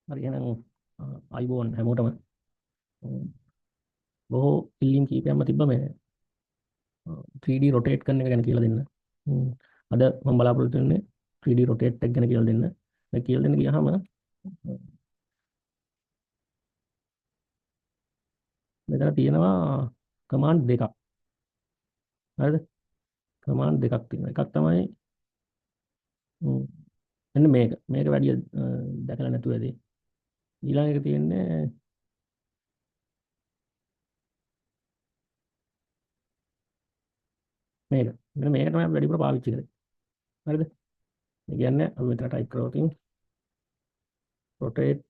හරි එහෙනම් අයිබෝන් හැමෝටම බොහෝ ඉල්ලීම් කීපයක්ම තිබ්බ මේ 3D රොටේට් කරන එක ගැන කියලා දෙන්න. හ්ම්. අද මම බලාපොරොත්තු වෙන්නේ 3D රොටේට් එක ගැන කියලා දෙන්න. මේ කියලා දෙන්න ගියාම මෙතන තියෙනවා කමාන්ඩ් දෙකක්. හරිද? කමාන්ඩ් දෙකක් තියෙනවා. එකක් තමයි මෙන්න මේක. මේක වැඩි දැකලා නැතුව ඇති. ඊළඟ එක තියෙන්නේ මේක. මෙන්න මේක තමයි අපි වැඩිපුර පාවිච්චි කරන්නේ. හරිද? ඒ කියන්නේ අපි මෙතන ටයිප් කරොත් rotate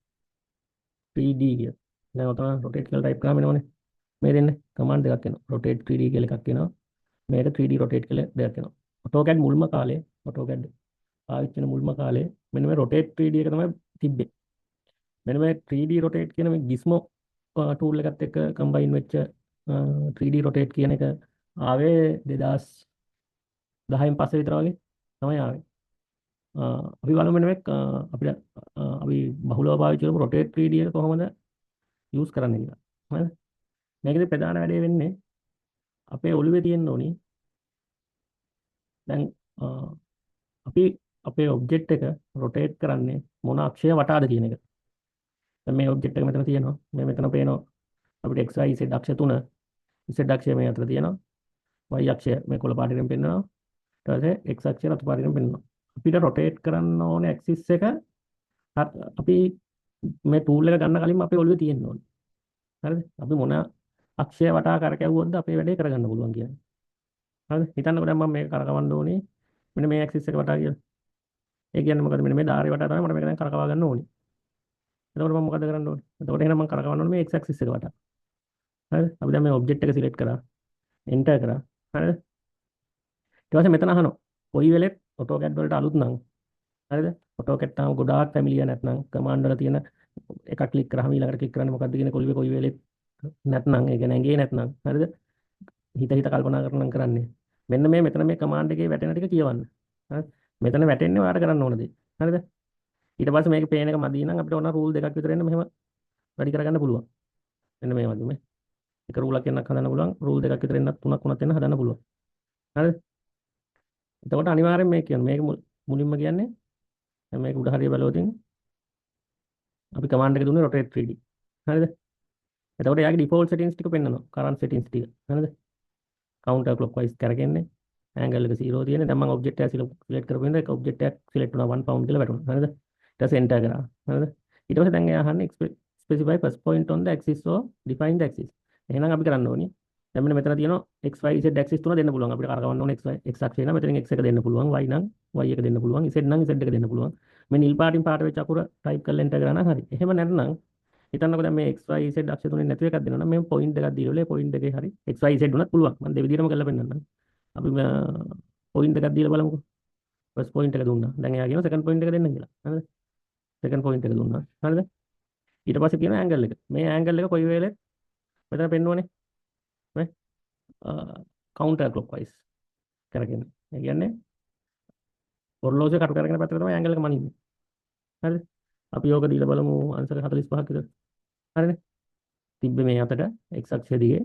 3D කියලා. දැන් ඔතන rotate කියලා ටයිප් කරාම එනවනේ. මේ දෙන්නේ කමාන්ඩ් දෙකක් එනවා. rotate 3D කියලා එකක් එනවා. මේක 3D rotate කියලා දෙයක් එනවා. AutoCAD මුල්ම කාලේ AutoCAD පාවිච්චි කරන මුල්ම කාලේ මෙන්න මේ rotate 3D එක තමයි තිබ්බේ. මෙන්න මේ 3D rotate කියන මේ Gizmo tool එකත් එක්ක combine වෙච්ච 3D rotate කියන එක ආවේ 2010න් පස්සේ විතර වගේ තමයි ආවේ. අපි බලමු මෙන්න මේ අපිට අපි බහුලව පාවිච්චි කරපු rotate 3D එක කොහොමද යූස් කරන්නේ කියලා. හරිද? මේකේ ප්‍රධාන වැඩේ වෙන්නේ අපේ ඔළුවේ තියෙන්න ඕනි. දැන් අපි අපේ ඔබ්ජෙක්ට් එක රොටේට් කරන්නේ මොන අක්ෂය වටාද කියන එක. දැන් මේ ඔබ්ජෙක්ට් එක මෙතන තියෙනවා. මේ මෙතන පේනවා අපිට x y z අක්ෂය තුන. z අක්ෂය මේ අතර තියෙනවා. y අක්ෂය මේ කොළ පාටින් පෙන්නනවා. ඊට පස්සේ x අක්ෂය රතු පාටින් පෙන්නනවා. අපිට රොටේට් කරන්න ඕනේ ඇක්සිස් එක අපි මේ ටූල් එක ගන්න කලින් අපේ ඔළුවේ තියෙන්න ඕනේ. හරිද? අපි මොන අක්ෂය වටා කරකැවුවොත්ද අපේ වැඩේ කරගන්න පුළුවන් කියන්නේ. හරිද? හිතන්නකෝ දැන් මම මේක කරකවන්න ඕනේ. මෙන්න මේ ඇක්සිස් එක වටා කියලා. ඒ කියන්නේ මොකද? මෙන්න මේ ධාරය වටා තමයි මට මේක දැන් කරකවා ගන්න ඕනේ. එතකොට මම මොකද කරන්න ඕනේ? එතකොට එහෙනම් මම කරකවන්න ඕනේ මේ x axis එක වටා. හරිද? අපි දැන් මේ ඔබ්ජෙක්ට් එක සිලෙක්ට් කරා. එන්ටර් කරා. හරිද? ඊට පස්සේ මෙතන අහනවා. කොයි වෙලෙත් AutoCAD වලට අලුත් නම්. හරිද? AutoCAD තාම ගොඩාක් ෆැමිලියර් නැත්නම් කමාන්ඩ් වල තියෙන එකක් ක්ලික් කරාම ඊළඟට ක්ලික් කරන්නේ මොකද්ද කියන කොයි වෙලෙත් නැත්නම් ඒ කියන්නේ ඇඟේ නැත්නම්. හරිද? හිත කල්පනා කරනම් කරන්නේ. මෙන්න මේ මෙතන මේ කමාන්ඩ් එකේ වැටෙන ටික කියවන්න. හරිද? මෙතන වැටෙන්නේ ඔයාලට කරන්න ඕන දේ. හරිද? ඊට පස්සේ මේකේ පේන එක මදි නම් අපිට ඕන රූල් දෙකක් විතර එන්න මෙහෙම වැඩි කරගන්න පුළුවන්. මෙන්න මේ වගේ මේ. එක රූලක් එන්නක් හදන්න පුළුවන්. රූල් දෙකක් විතර එන්නත් තුනක් වුණත් එන්න හදන්න පුළුවන්. හරිද? එතකොට අනිවාර්යෙන් මේක කියන්නේ මේක මුලින්ම කියන්නේ දැන් මේක උඩ හරිය බලුවොත් අපි කමාන්ඩ් එක දුන්නේ rotate 3D. හරිද? එතකොට එයාගේ default settings ටික පෙන්නනවා. current settings ටික. හරිද? counter clockwise කරගෙන්නේ angle එක 0 තියෙන. දැන් මම object එක select කරපු ඉඳලා ඒක object එකක් select වුණා 1 pound කියලා වැටුණා. හරිද? ඊට පස්සේ enter කරා. හරිද? ඊට පස්සේ දැන් එයා අහන්නේ specify first point on the axis or define the axis. එහෙනම් අපි කරන්න ඕනේ. දැන් මෙන්න මෙතන තියෙනවා x y z axis තුන දෙන්න පුළුවන්. අපිට කරකවන්න ඕනේ x අක්ෂය නම් මෙතනින් x එක දෙන්න පුළුවන්, y නම් y එක දෙන්න පුළුවන්, z නම් z එක දෙන්න පුළුවන්. මේ නිල් පාටින් පාට වෙච්ච අකුර type කරලා enter කරා නම් හරි. එහෙම නැත්නම් හිතන්නකෝ දැන් මේ x y z අක්ෂය තුනේ නැතුව එකක් දෙනවා නම් මේ point දෙකක් දීලා ඒ point දෙකේ හරි x y z උනත් පුළුවන්. මම දෙවිදිහටම කරලා පෙන්නන්නම්. අපි point දෙකක් දීලා බලමුකෝ. first point එක දුන්නා. දැන් එයා කියනවා second point එක දෙන්න කියලා. හරිද? second point එක දුන්නා. හරිද? ඊට පස්සේ කියනවා angle එක. මේ angle එක කොයි වෙලෙත් මෙතන පෙන්වන්නේ. නේ? counter clockwise කරගෙන. ඒ කියන්නේ ඔරලෝසුව කටු කරගෙන පැත්තට තමයි angle එක මනින්නේ. හරිද? අපි යෝග දීලා බලමු answer 45ක් විතර. හරිනේ? තිබ්බේ මේ අතට x අක්ෂය දිගේ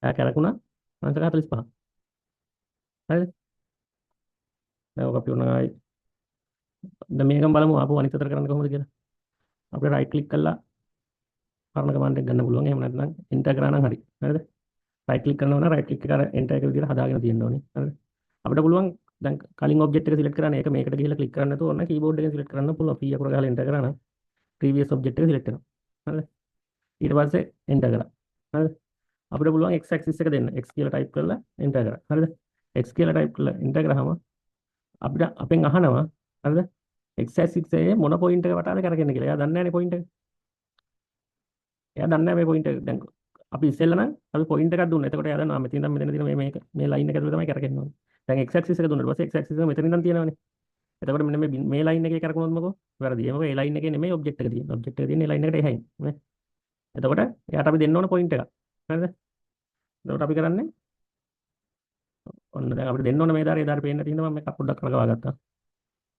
එයා කරකුණා answer 45. හරිද? දැන් ඔක අපි උනායි දැන් මේකම බලමු ආපහු අනිත් අතට කරන්න කොහොමද කියලා. අපිට right click කරලා පරණ command එක ගන්න පුළුවන්. එහෙම නැත්නම් enter කරා නම් හරි. හරිද? right click කරනවා නම් right click එක enter එක විදිහට හදාගෙන තියෙන්න ඕනේ. හරිද? අපිට පුළුවන් දැන් කලින් object එක select කරන්න ඒක මේකට ගිහිල්ලා click කරන්න නැතුව ඕන keyboard එකෙන් select කරන්න පුළුවන්. p අකුර ගහලා enter කරා නම් previous object එක select වෙනවා. හරිද? ඊට පස්සේ enter කරා. හරිද? අපිට පුළුවන් x axis එක දෙන්න. x කියලා type කරලා enter කරා. හරිද? x කියලා type කරලා enter කරාම අපිට අපෙන් අහනවා හරිද? x axis එකේ මොන point එක වටාද කරගෙන කියලා. එයා දන්නේ නැහැ නේ point එක. එයා දන්නේ නැහැ මේ point එක. දැන් අපි ඉස්සෙල්ලා නම් අපි point එකක් දුන්නා. එතකොට එයා දන්නවා මෙතන ඉඳන් මෙතන තියෙන මේ line එක ඇතුලේ තමයි කරගෙන ඕනේ. දැන් x axis එක දුන්නාට පස්සේ x axis එක මෙතන ඉඳන් තියෙනවනේ. එතකොට මෙන්න මේ line එකේ කරකුණොත් මොකෝ? වැරදි. ඒ මොකද ඒ line එකේ නෙමෙයි object එක තියෙන්නේ. object එක තියෙන්නේ line එකට එහයින්. නේ? එතකොට එයාට අපි දෙන්න ඕන point එකක්. හරිද? එතකොට අපි කරන්නේ ඔන්න දැන් අපිට දෙන්න ඕන මේ දාරේ පේන්න තියෙනවා මම මේක පොඩ්ඩක් කරකවා ගත්තා.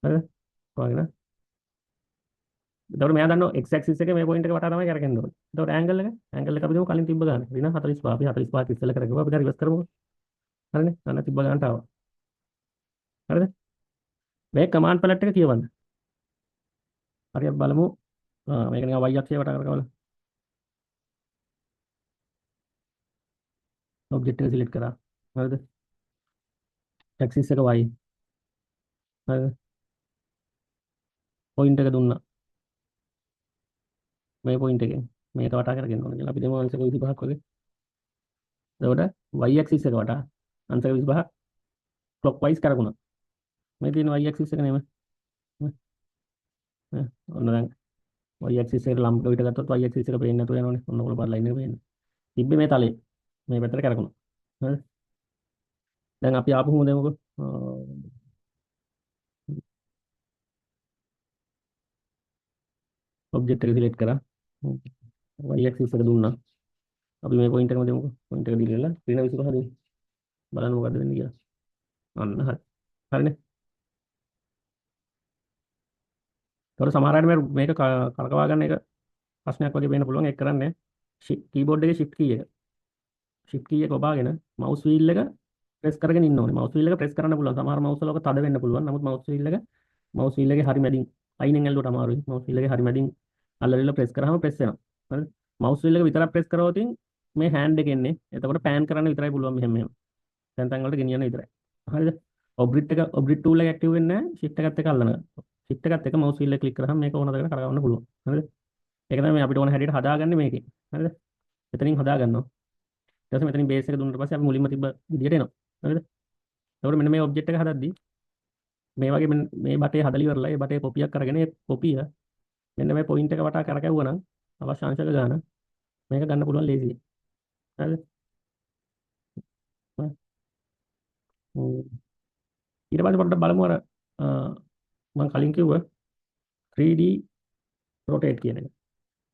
හරිද? කොහොමද? එතකොට මෙයා දන්නවා x axis එකේ මේ පොයින්ට් එක වටා තමයි කරකෙන්න ඕනේ. එතකොට ඇන්ගල් එක අපි දෙමු කලින් තිබ්බ ගාන. ඍණ 45 අපි 45ක් ඉස්සෙල්ලා කරගමු. අපි දැන් රිවර්ස් කරමු. හරිනේ. අන්න තිබ්බ ගානට ආවා. හරිද? මේ කමාන්ඩ් පැලට් එක කියවන්න. හරි අපි බලමු. මේක නිකන් y අක්ෂය වටා කරකවලා. ඔබ්ජෙක්ට් එක සිලෙක්ට් කරා. හරිද? ඇක්සිස් එක y. හරිද? පොයින්ට් එක දුන්නා. මේ පොයින්ට් එකෙන් මේක වටා කරගෙන ඕන කියලා අපි දෙමු අංශක 25ක් වගේ. එතකොට y axis එක වටා අංශක 25ක් clockwise කරගුණා. මේ තියෙන y axis එක නෙමෙයි. ඔන්න දැන් y axis එකට ලම්බ විට ගත්තොත් y axis එක පේන්නේ නැතුව යනවනේ. ඔන්න ඔයගොල්ලෝ බලලා ඉන්නේ පේන්නේ. තිබ්බේ මේ තලයේ. මේ පැත්තට කරගුණා. හරිද? දැන් අපි ආපහුම දෙමුකෝ. ඔබ්ජෙක්ට් එක සිලෙක්ට් කරා. y axis එක දුන්නා. අපි මේ පොයින්ට් එකම දෙමුකෝ. පොයින්ට් එක දීලා ඍණ 25 දෙන්න. බලන්න මොකද වෙන්නේ කියලා. අන්න හරි. හරිනේ. ඒකට සමහර අය මේක කරකවා ගන්න එක ප්‍රශ්නයක් වගේ වෙන්න පුළුවන්. ඒක කරන්නේ කීබෝඩ් එකේ shift key එක. shift key එක ඔබාගෙන mouse wheel එක press කරගෙන ඉන්න ඕනේ. mouse wheel එක press කරන්න පුළුවන්. සමහර mouse වල ඔක තද වෙන්න පුළුවන්. නමුත් mouse wheel එකේ හරි මැදින් අයිනෙන් ඇල්ලුවට අමාරුයි. mouse wheel එකේ හරි මැදින් අල්ලලා press කරාම press වෙනවා. හරිද? mouse wheel එක විතරක් press කරවොත් මේ hand එක එන්නේ. එතකොට pan කරන්න විතරයි පුළුවන් මෙහෙම. තැන් තැන් වලට ගෙනියන්න විතරයි. හරිද? ඔබ්ජෙක්ට් tool එක ඇක්ටිව් වෙන්නේ නැහැ. shift එකත් එක්ක අල්ලන. shift එකත් එක්ක mouse wheel එක ක්ලික් කරාම මේක ඕන දෙයකට කරගන්න පුළුවන්. හරිද? ඒක තමයි අපිට ඕන හැටියට හදාගන්නේ මේකේ. හරිද? එතනින් හදා ගන්නවා. ඊට පස්සේ මෙතනින් බේස් එක දුන්නාට පස්සේ අපි මුලින්ම තිබ්බ විදියට එනවා. හරිද? එතකොට මෙන්න මේ ඔබ්ජෙක්ට් එක හදද්දී මේ වගේ මේ බටේ හදලා ඉවරලා ඒ බටේ කොපියක් අරගෙන ඒ කොපිය මෙන්න මේ පොයින්ට් එක වටා කරකැවුවා නම් අවශ්‍ය අංශක ගන්න මේක ගන්න පුළුවන් ලේසියි. හරිද? ඊට පස්සේ පොඩ්ඩක් බලමු අර මම කලින් කිව්ව 3D rotate කියන එක.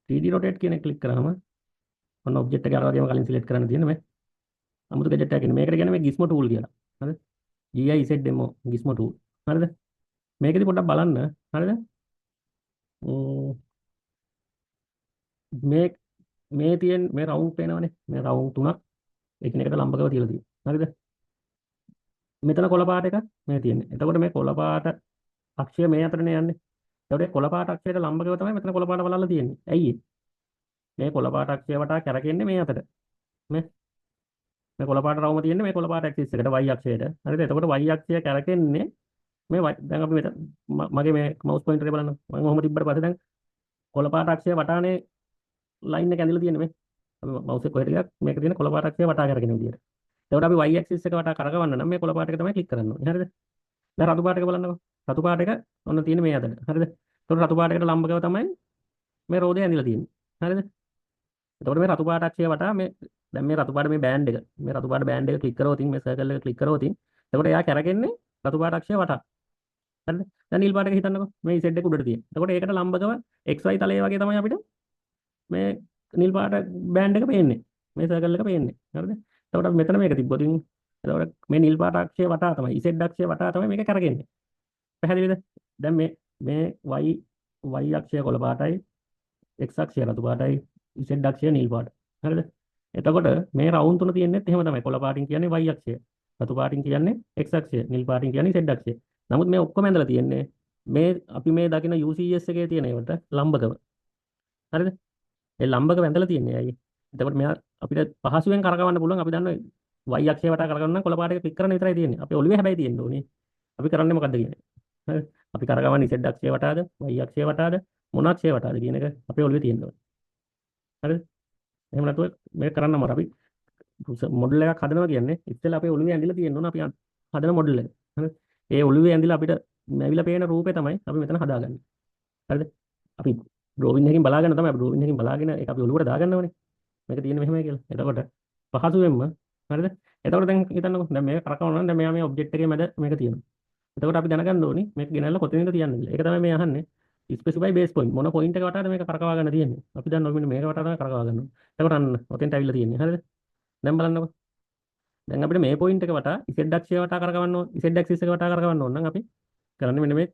3D rotate කියන එක ක්ලික් කරාම ඔන්න ඔබ්ජෙක්ට් එක අර වගේම කලින් සිලෙක්ට් කරන්න තියෙන මේ අමුතු ගැජට් එකක් ඉන්නේ. මේකට කියන්නේ මේ gizmo tool කියලා. හරිද? GIZMO gizmo tool. හරිද? මේකෙදි පොඩ්ඩක් බලන්න. හරිද? මේ මේ තියෙන මේ රවුන්ඩ් පේනවනේ. මේ රවුන්ඩ් තුනක් එකිනෙකට ලම්බකව තියලා තියෙනවා. හරිද? මෙතන කොළ පාට එකක් මේ තියෙන්නේ. එතකොට මේ කොළ පාට අක්ෂය මේ අතරනේ යන්නේ. එතකොට කොළ පාට අක්ෂයට ලම්බකව තමයි මෙතන කොළ පාට වලල්ලා තියෙන්නේ. ඇයි මේ කොළ පාට අක්ෂය වටා කරකෙන්නේ මේ අතට. මේ කොළ පාට රවුම තියෙන්නේ මේ කොළ පාට ඇක්සිස් එකට y අක්ෂයට. හරිද? එතකොට y අක්ෂය කරකෙන්නේ මේ දැන් අපි මෙතන මගේ මේ මවුස් පොයින්ටර් එක බලන්න. මම ඔහොම තිබ්බට පස්සේ දැන් කොළ පාට අක්ෂය වටානේ ලයින් එක ඇඳලා තියෙන්නේ මේ. අපි මවුස් එක කොහෙට ගියත් මේක තියෙන කොළ පාට අක්ෂය වටා කරගෙන විදියට. එතකොට අපි y axis එක වටා කරකවන්න නම් මේ කොළ පාට එක තමයි ක්ලික් කරන්න ඕනේ. හරිද? දැන් රතු පාට එක බලන්නකෝ. රතු පාට එක ඔන්න තියෙන්නේ මේ අතට. හරිද? එතකොට රතු පාට එකට ලම්බකව තමයි මේ රෝදේ ඇඳලා තියෙන්නේ. හරිද? එතකොට මේ රතු පාට අක්ෂය වටා මේ දැන් මේ රතු පාට මේ බෑන්ඩ් එක මේ රතු පාට බෑන්ඩ් එක ක්ලික් කරවොත් මේ සර්කල් එක ක්ලික් කරවොත් එතකොට එයා කරකෙන්නේ රතු පාට අක්ෂය වටා. හරිද? දැන් නිල් පාට එක හිතන්නකෝ. මේ Z එක උඩට තියෙන. එතකොට ඒකට ලම්බකව XY තලයේ වගේ තමයි අපිට මේ නිල් පාට බෑන්ඩ් එක පේන්නේ. මේ සර්කල් එක පේන්නේ. හරිද? එතකොට අපි මෙතන මේක තිබ්බොත් එතකොට මේ නිල් පාට අක්ෂය වටා තමයි Z අක්ෂය වටා තමයි මේක කරකෙන්නේ. පැහැදිලිද? දැන් මේ y අක්ෂය කොළ පාටයි x අක්ෂය රතු පාටයි z අක්ෂය නිල් පාට. හරිද? එතකොට මේ රවුන්ඩ් තුන තියෙන්නේත් එහෙම තමයි. කොළ පාටින් කියන්නේ y අක්ෂය. රතු පාටින් කියන්නේ x අක්ෂය. නිල් පාටින් කියන්නේ z අක්ෂය. නමුත් මේ ඔක්කොම ඇඳලා තියෙන්නේ මේ අපි මේ දකින UCS එකේ තියෙන ඒවට ලම්බකව. හරිද? ඒ ලම්බකව ඇඳලා තියෙන්නේ අය. එතකොට මෙයා අපිට පහසුවෙන් කරකවන්න පුළුවන්. අපි දන්නවා y අක්ෂය වටා කරකවන්න නම් කොළ පාට එක ක්ලික් කරන්න විතරයි තියෙන්නේ. අපේ ඔළුවේ හැබැයි තියෙන්න ඕනේ. අපි කරන්නේ මොකද්ද කියන්නේ? හරි? අපි කරකවන්නේ z අක්ෂය වටාද, y අක්ෂය වටාද, මොන අක්ෂය වටාද කියන එක අපේ ඔළුවේ තියෙන්න ඕනේ. හරිද? එහෙම නැතුව මේක කරන්න අමාරු. අපි මොඩල් එකක් හදනවා කියන්නේ ඉස්සෙල්ලා අපේ ඔළුවේ ඇඳිලා තියෙන්න ඕන අපි හදන මොඩල් එක. හරිද? ඒ ඔළුවේ ඇඳිලා අපිට ලැබිලා පේන රූපේ තමයි අපි මෙතන හදාගන්නේ. හරිද? අපි ඩ්‍රෝවින් එකකින් බලාගෙන තමයි අපි ඩ්‍රෝවින් එකකින් බලාගෙන ඒක අපි ඔළුවට දාගන්න ඕනේ. මේක තියෙන්නේ මෙහෙමයි කියලා. එතකොට පහසුවෙන්ම හරිද? එතකොට දැන් හිතන්නකෝ දැන් මේක කරකවනවා නම් දැන් මෙයා මේ ඔබ්ජෙක්ට් එකේ මැද මේක තියෙනවා. එතකොට අපි දැනගන්න ඕනේ මේක ගෙනල්ලා කොතනින්ද තියන්නේ කියලා. ඒක තමයි මේ අහන්නේ. ස්පෙસિෆයි බේස් පොයින්ට් මොන පොයින්ට් එක වටාද මේක කරකවා ගන්න තියෙන්නේ. අපි දන්නවා මෙන්න මේක වටා තමයි කරකවා ගන්න ඕනේ. එතකොට අන්න ඔතෙන්ට අවිල්ලා තියෙන්නේ. හරිද? දැන් බලන්නකෝ. දැන් අපිට මේ පොයින්ට් එක වටා z අක්ෂය වටා කරකවන්න ඕන. z ඇක්සිස් එක වටා කරකවන්න ඕන නම් අපි කරන්නේ මෙන්න මේ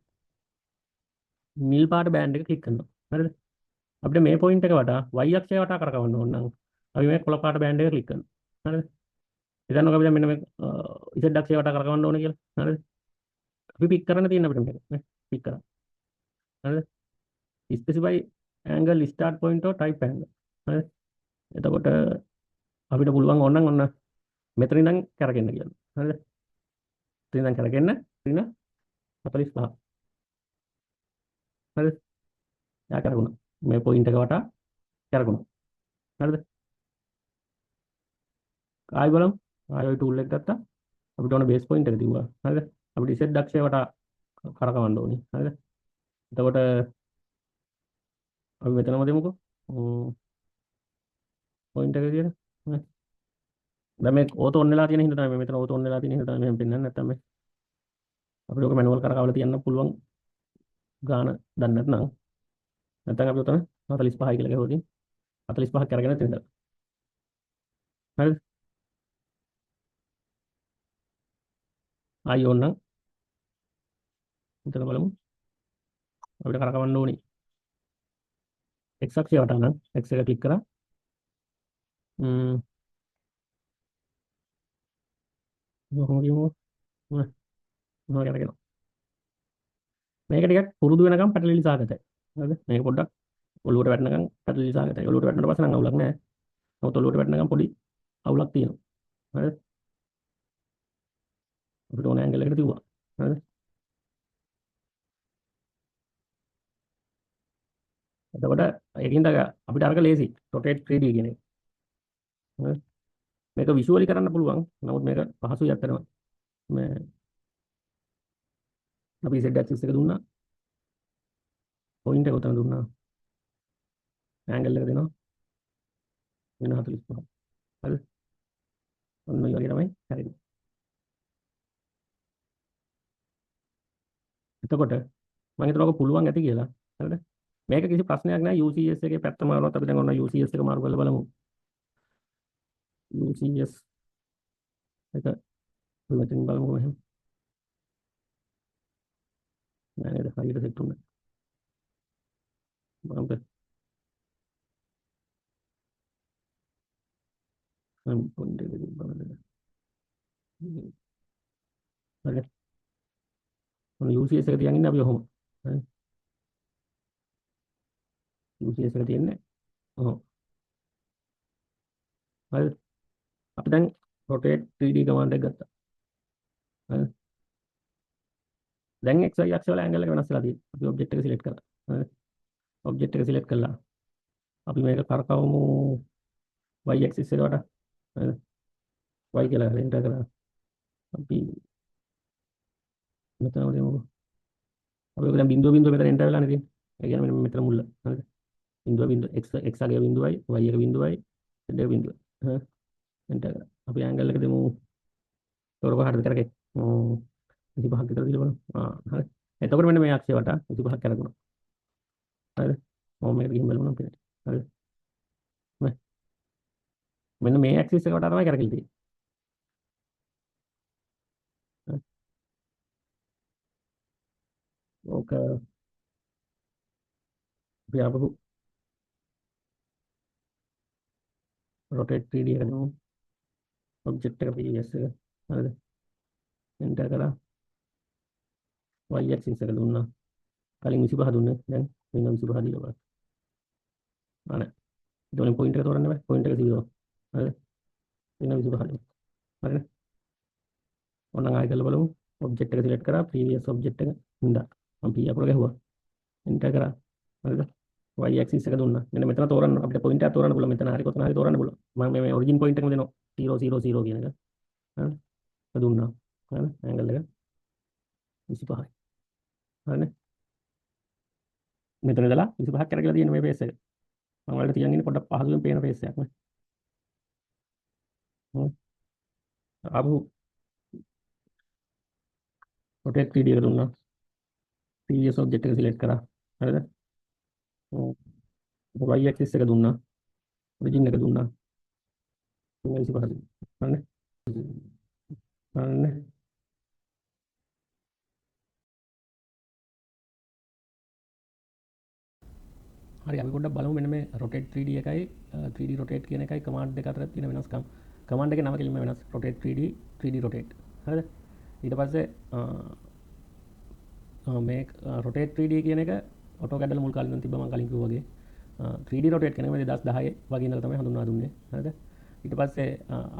නිල් පාට බෑන්ඩ් එක ක්ලික් කරනවා. හරිද? අපිට මේ පොයින්ට් එක වටා y අක්ෂය වටා කරකවන්න ඕන නම් අපි මේ කොළ පාට බෑන්ඩ් එක ක්ලික් කරනවා. හරිද? හිතන්නකෝ අපි දැන් මෙන්න මේ z අක්ෂය වටා කරකවන්න ඕනේ කියලා. හරිද? අපි පික් කරන්න තියෙන අපිට මේක නේ. පික් කරා. හරිද? specify angle start point or type angle. හරිද? එතකොට අපිට පුළුවන් ඕනනම් ඔන්න මෙතන ඉඳන් කරගෙන කියන්න. හරිද? මෙතන ඉඳන් කරගෙන ඍණ 45. හරිද? යා කරගුණා. මේ පොයින්ට් එක වටා කරගුණා. හරිද? ආයි බලමු. ආයි ඔය ටූල් එක ගත්තා. අපිට ඕන බේස් පොයින්ට් එක තිබ්බා. හරිද? අපිට Z අක්ෂය වටා කරකවන්න ඕනේ. හරිද? එතකොට අපි මෙතනම දෙමුකෝ. පොයින්ට් එක විදියට. හරි. දැන් මේ ඕතෝ ඔන් වෙලා තියෙන හින්දා තමයි මෙතන ඕතෝ ඔන් වෙලා තියෙන හින්දා තමයි මෙහෙම පෙන්වන්නේ. නැත්තම් මේ අපිට ඔක මැනුවල් කරකවලා තියන්න පුළුවන් ගාන දන්නේ නැත්නම්. නැත්නම් අපි උතන 45යි කියලා ගහුවොත් 45ක් අරගෙන තියෙනවා. හරිද? ආයි ඕනනම් මෙතන බලමු. අපිට කරකවන්න ඕනේ. x අක්ෂය වටා නම් x එක ක්ලික් කරා. කොහොමද කියමු? මොනවා කරගෙන. මේක ටිකක් පුරුදු වෙනකම් පැටලිලි සාගතයි. හරිද? මේක පොඩ්ඩක් ඔලුවට වැටෙනකම් පැටලිලි සාගතයි. ඔලුවට වැටෙනට පස්සේ නම් අවුලක් නැහැ. නමුත් ඔලුවට වැටෙනකම් පොඩි අවුලක් තියෙනවා. හරිද? අපිට ඕන ඇන්ගල් එකට තියුවා. හරිද? එතකොට ඒකින්ද අපිට අරක ලේසි. rotate 3D කියන එක. හරිද? මේක විෂුවලි කරන්න පුළුවන්. නමුත් මේක පහසුයි අත්‍තරම. මේ අපි z axis එක දුන්නා. පොයින්ට් එක උතන දුන්නා. ඇන්ගල් එක දෙනවා. වෙන 45. හරිද? ඔන්න ඔය වගේ තමයි හැරෙන්නේ. එතකොට මම හිතනවා ඔක පුළුවන් ඇති කියලා. හරිද? මේක කිසි ප්‍රශ්නයක් නෑ. UCS එකේ පැත්ත මාරුවත් අපි දැන් ඔන්න UCS එක මාරු කරලා බලමු. UCS එක මෙතන බලමු මෙහෙම. නෑ නේද? හරියට සෙට් වුණා. බලමු. පොයින්ට් එක බලන්න. හරි. ඔන්න UCS එක තියන් ඉන්න අපි ඔහොම. හරි. UCS එක තියන්නේ. ඔහොම. හරි. අපි දැන් rotate 3D command එක ගත්තා. හරි. දැන් XY අක්ෂය වල ඇන්ගල් එක වෙනස් වෙලා තියෙනවා. අපි ඔබ්ජෙක්ට් එක සිලෙක්ට් කරා. හරි. ඔබ්ජෙක්ට් එක සිලෙක්ට් කළා. අපි මේක කරකවමු y axis එකට. හරි. y කියලා එන්ටර් කරා. අපි මෙතන දෙමු. අපි ඔක දැන් බිඳුව බිඳුව මෙතන එන්ටර් වෙලානේ තියෙන්නේ. ඒ කියන්නේ මෙන්න මෙතන මුල්ල. හරිද? බිඳුව බිඳුව x අගය බිඳුවයි y එක බිඳුවයි z එක බිඳුවයි. හරි. එන්ටර් කරා. අපි ඇන්ගල් එක දෙමු. තොරව හරිද කරගේ. 25ක් විතර දීලා බලමු. හරි. එතකොට මෙන්න මේ අක්ෂය වටා 25ක් කරගුණා. හරිද? මම මේකට ගිහින් බලමු නම් පිළිගන්න. හරිද? මෙන්න මේ ඇක්සිස් එක වටා තමයි කරකෙලා තියෙන්නේ. හරි. ඕක අපි ආපහු rotate 3D එක දෙමු. ඔබ්ජෙක්ට් එක PVS එක. හරිද? එන්ටර් කරා. y axis එක දුන්නා. කලින් 25 දුන්නේ. දැන් වෙන 25 දීලා බලන්න. අනේ. ඊට පොයින්ට් එක තෝරන්න බෑ. පොයින්ට් එක 0. හරිද? වෙන 25 දුන්නා. හරිද? ඕනනම් ආයෙ කරලා බලමු. ඔබ්ජෙක්ට් එක සිලෙක්ට් කරා. previous ඔබ්ජෙක්ට් එක හින්දා මම P අපල ගැහුවා. එන්ටර් කරා. හරිද? y axis එක දුන්නා. මෙන්න මෙතන තෝරන්න අපිට පොයින්ට් එකක් තෝරන්න පුළුවන්. මෙතන හරි කොතන හරි තෝරන්න පුළුවන්. මම මේ ඔරිජින් පොයින්ට් එකම දෙනවා. 0 0 0 කියන එක. හරිද? ඒක දුන්නා. හරිද? ඇන්ගල් එක 25යි. හරිනේ? මෙතන ඉඳලා 25ක් කරගෙන තියෙන මේ පේස් එක. මම ඔයාලට තියන් ඉන්නේ පොඩ්ඩක් පහසුවෙන් පේන පේස් එකක් නේ. ආපහු rotate 3D එක දුන්නා. previous object එක select කරා. හරිද? y axis එක දුන්නා. origin එක දුන්නා. 25 හරිනේ? හරිනේ? හරි අපි පොඩ්ඩක් බලමු මෙන්න මේ rotate 3D එකයි 3D rotate කියන එකයි command දෙක අතර තියෙන වෙනස්කම්. command එකේ නම කෙලින්ම වෙනස්. rotate 3D rotate. හරිද? ඊට පස්සේ මේ rotate 3D කියන එක AutoCAD වල මුල් කාලේ ඉඳන් තිබ්බා මම කලින් කිව්වා වගේ. 3D rotate කියන එක 2010 වගේ ඉඳලා තමයි හඳුන්වා දුන්නේ. හරිද? ඊට පස්සේ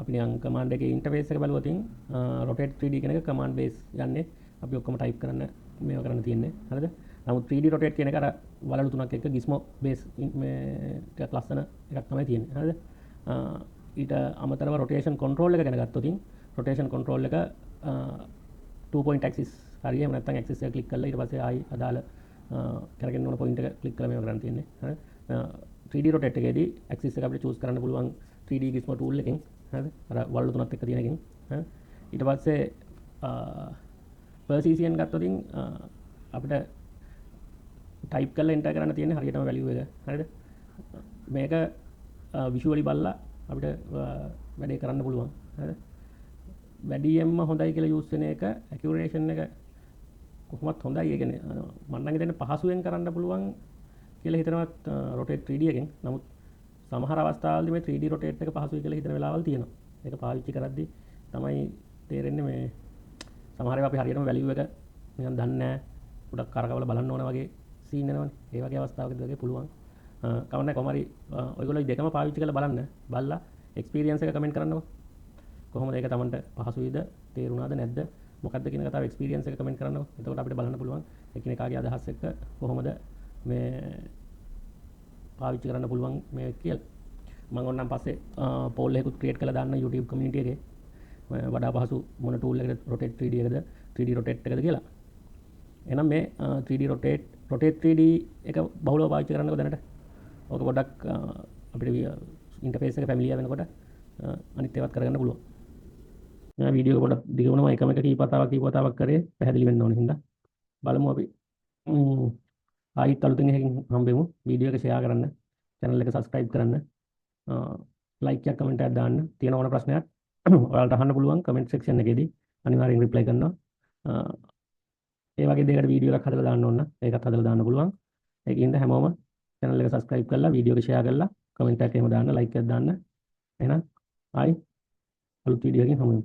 අපි නිකන් command එකේ interface එක බලුවොත් rotate 3D කියන එක command base යන්නේ අපි ඔක්කොම type කරන්න මේව කරන්න තියෙන්නේ. හරිද? නමුත් 3D rotate කියන එක අර වලලු තුනක් එක්ක gizmo base මේ ටිකක් ලස්සන එකක් තමයි තියෙන්නේ. හරිද? ඊට අමතරව rotation control එක ගැන ගත්තොත් rotation control එක 2 point axis හරි එහෙම නැත්නම් axis එක ක්ලික් කරලා ඊට පස්සේ ආයි අදාළ කරගෙන යන point එක ක්ලික් කරලා මේව කරන්න තියෙන්නේ. හරි? 3D rotate එකේදී axis එක අපිට choose කරන්න පුළුවන් 3D gizmo tool එකෙන්. හරිද? අර වලලු තුනක් එක්ක තියෙන එකෙන්. හරි? ඊට පස්සේ precision ගත්තොත් අපිට ටයිප් කරලා එන්ටර් කරන්න තියෙන්නේ හරියටම වැලියු එක. හරිද? මේක විෂුවලි බලලා අපිට වැඩේ කරන්න පුළුවන්. හරිද? වැඩියෙන්ම හොඳයි කියලා යූස් වෙන එක ඇකියුරේෂන් එක කොහොමත් හොඳයි. ඒ කියන්නේ මම නම් හිතන්නේ පහසුවෙන් කරන්න පුළුවන් කියලා හිතනවා rotate 3D එකෙන්. නමුත් සමහර අවස්ථාවලදී මේ 3D rotate එක පහසුයි කියලා හිතන වෙලාවල් තියෙනවා. ඒක පාවිච්චි කරද්දී තමයි තේරෙන්නේ මේ සමහර ඒවා අපි හරියටම වැලියු එක නිකන් දන්නේ නැහැ. පොඩක් කරකවලා බලන්න ඕන වගේ සීන් එනවනේ. ඒ වගේ අවස්ථාවකදී වගේ පුළුවන්. කවන්න කොහොම හරි ඔයගොල්ලෝ දෙකම පාවිච්චි කරලා බලන්න. බලලා එක්ස්පීරියන්ස් එක කමෙන්ට් කරන්නකෝ. කොහොමද ඒක Tamanට පහසුයිද? තේරුණාද නැද්ද? මොකක්ද කියන කතාව එක්ස්පීරියන්ස් එක කමෙන්ට් කරන්නකෝ. එතකොට අපිට බලන්න පුළුවන් එකිනෙකාගේ අදහස් එක්ක කොහොමද මේ පාවිච්චි කරන්න පුළුවන් මේ කියලා. මම ඕනනම් පස්සේ පෝල් එකකුත් ක්‍රියේට් කරලා දාන්න YouTube community එකේ. වඩා පහසු මොන tool එකද rotate 3D එකද 3D rotate එකද කියලා. එහෙනම් මේ 3D rotate 3D එක බහුලව පාවිච්චි කරන්නකෝ දැනට. ඕක පොඩ්ඩක් අපිට ඉන්ටර්ෆේස් එක ෆැමිලියර් වෙනකොට අනිත් ඒවාත් කරගන්න පුළුවන්. මම වීඩියෝ එක පොඩ්ඩක් දිග වුණා. එකම එක කීප වතාවක් කරේ පැහැදිලි වෙන්න ඕනේ හින්දා. බලමු අපි. ආයිත් අලුතෙන් එකකින් හම්බෙමු. වීඩියෝ එක ෂෙයා කරන්න, channel එක subscribe කරන්න, like එකක් comment එකක් දාන්න. තියෙන ඕන ප්‍රශ්නයක් ඔයාලට අහන්න පුළුවන් comment section එකේදී. අනිවාර්යෙන් reply කරනවා. ඒ වගේ දෙයකට වීඩියෝ එකක් හදලා දාන්න ඕන. ඒකත් හදලා දාන්න පුළුවන්. ඒකින්ද හැමෝම channel එක subscribe කරලා වීඩියෝ එක share කරලා comment එකක් එහෙම දාන්න, like එකක් දාන්න. එහෙනම් ආයි අලුත් වීඩියෝ එකකින් හමු වෙමු.